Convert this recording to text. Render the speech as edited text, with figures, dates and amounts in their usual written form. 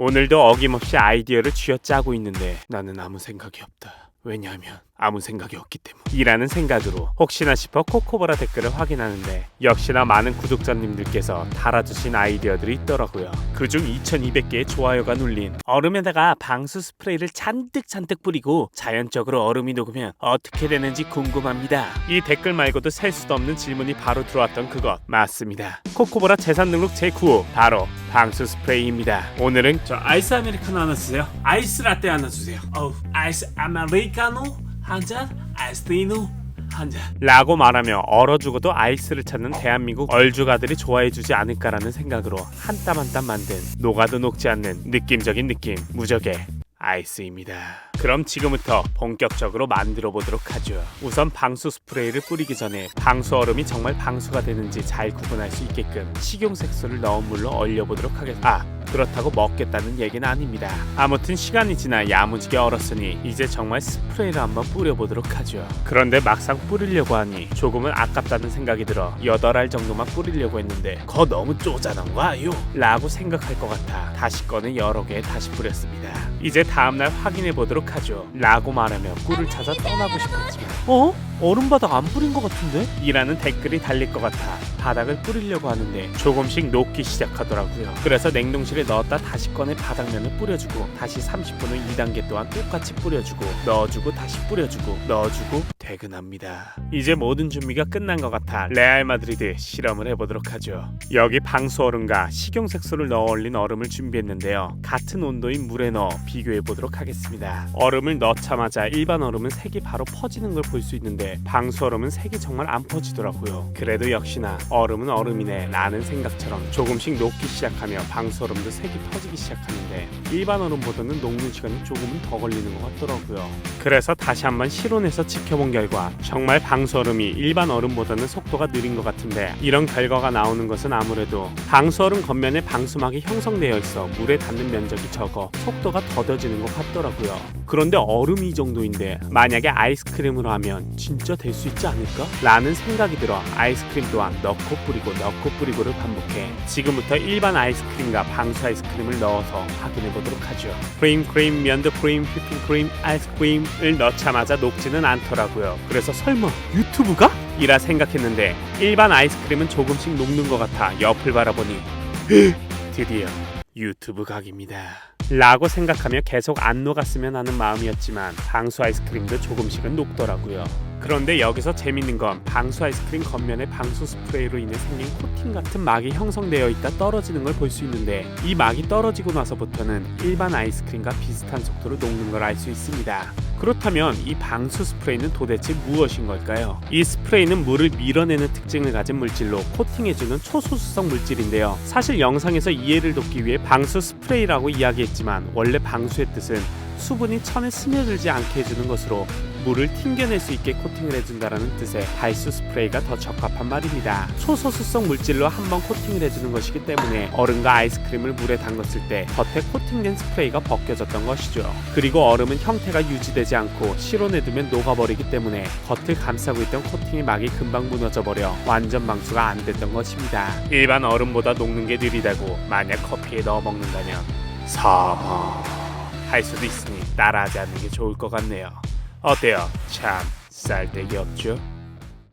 오늘도 어김없이 아이디어를 쥐어짜고 있는데 나는 아무 생각이 없다. 왜냐하면 아무 생각이 없기 때문이라는 생각으로 혹시나 싶어 코코보라 댓글을 확인하는데 역시나 많은 구독자님들께서 달아주신 아이디어들이 있더라고요. 그중 2200개의 좋아요가 눌린 얼음에다가 방수 스프레이를 잔뜩 뿌리고 자연적으로 얼음이 녹으면 어떻게 되는지 궁금합니다. 이 댓글 말고도 셀 수도 없는 질문이 바로 들어왔던 그것 맞습니다. 코코보라 재산 등록 제9호 바로 방수 스프레이입니다. 오늘은 저 아이스 아메리카노 하나 주세요. 아이스 라떼 하나 주세요. 아이스 아메리카노 한 잔, 아이스티노 한 잔. 라고 말하며 얼어 죽어도 아이스를 찾는 대한민국 얼죽아들이 좋아해주지 않을까라는 생각으로 한 땀 한 땀 만든 녹아도 녹지 않는 느낌적인 느낌 무적의 아이스입니다. 그럼 지금부터 본격적으로 만들어 보도록 하죠. 우선 방수 스프레이를 뿌리기 전에 방수 얼음이 정말 방수가 되는지 잘 구분할 수 있게끔 식용색소를 넣은 물로 얼려보도록 하겠습니다. 그렇다고 먹겠다는 얘기는 아닙니다. 아무튼 시간이 지나 야무지게 얼었으니 이제 정말 스프레이를 한번 뿌려보도록 하죠. 그런데 막상 뿌리려고 하니 조금은 아깝다는 생각이 들어 8알 정도만 뿌리려고 했는데 거 너무 쪼잔한가요? 라고 생각할 것 같아 다시 꺼내 여러 개 다시 뿌렸습니다. 이제 다음날 확인해보도록 하죠. 라고 말하며 꿀을 찾아 떠나고 싶었지만 얼음바닥 안 뿌린 것 같은데? 이라는 댓글이 달릴 것 같아 바닥을 뿌리려고 하는데 조금씩 녹기 시작하더라고요. 그래서 냉동실에 넣었다 다시 꺼내 바닥면을 뿌려주고 다시 30분 후 2단계 또한 똑같이 뿌려주고 넣어주고 다시 뿌려주고 넣어주고 퇴근합니다. 이제 모든 준비가 끝난 것 같아 레알 마드리드 실험을 해보도록 하죠. 여기 방수 얼음과 식용색소를 넣어 얼린 얼음을 준비했는데요. 같은 온도인 물에 넣어 비교해보도록 하겠습니다. 얼음을 넣자마자 일반 얼음은 색이 바로 퍼지는 걸 볼 수 있는데 방수 얼음은 색이 정말 안 퍼지더라고요. 그래도 역시나 얼음은 얼음이네 라는 생각처럼 조금씩 녹기 시작하며 방수 얼음도 색이 퍼지기 시작하는데 일반 얼음보다는 녹는 시간이 조금은 더 걸리는 것 같더라고요. 그래서 다시 한번 실온에서 지켜본 결과 정말 방수 얼음이 일반 얼음보다는 속도가 느린 것 같은데 이런 결과가 나오는 것은 아무래도 방수 얼음 겉면에 방수막이 형성되어 있어 물에 닿는 면적이 적어 속도가 더뎌지는 것 같더라고요. 그런데 얼음이 이 정도인데 만약에 아이스크림으로 하면 진짜 될 수 있지 않을까? 라는 생각이 들어 아이스크림 또한 넣고 뿌리고를 반복해 지금부터 일반 아이스크림과 방수 아이스크림을 넣어서 확인해보도록 하죠. 크림, 면도 크림, 휘핑크림, 아이스크림을 넣자마자 녹지는 않더라고요. 그래서 설마 유튜브가? 이라 생각했는데 일반 아이스크림은 조금씩 녹는 것 같아 옆을 바라보니 드디어 유튜브 각입니다. 라고 생각하며 계속 안 녹았으면 하는 마음이었지만 방수 아이스크림도 조금씩은 녹더라고요. 그런데 여기서 재밌는 건 방수 아이스크림 겉면에 방수 스프레이로 인해 생긴 코팅 같은 막이 형성되어 있다 떨어지는 걸 볼 수 있는데 이 막이 떨어지고 나서부터는 일반 아이스크림과 비슷한 속도로 녹는 걸 알 수 있습니다. 그렇다면 이 방수 스프레이는 도대체 무엇인 걸까요? 이 스프레이는 물을 밀어내는 특징을 가진 물질로 코팅해주는 초소수성 물질인데요. 사실 영상에서 이해를 돕기 위해 방수 스프레이라고 이야기했지만 원래 방수의 뜻은 수분이 천에 스며들지 않게 해주는 것으로 물을 튕겨낼 수 있게 코팅을 해준다라는 뜻의 발수 스프레이가 더 적합한 말입니다. 초소수성 물질로 한번 코팅을 해주는 것이기 때문에 얼음과 아이스크림을 물에 담갔을 때 겉에 코팅된 스프레이가 벗겨졌던 것이죠. 그리고 얼음은 형태가 유지되지 않고 실온에 두면 녹아버리기 때문에 겉을 감싸고 있던 코팅의 막이 금방 무너져버려 완전 방수가 안 됐던 것입니다. 일반 얼음보다 녹는 게 느리다고 만약 커피에 넣어 먹는다면 할 수도 있으니 따라하지 않는 게 좋을 것 같네요. 어때요? 참 쌀데기 없죠?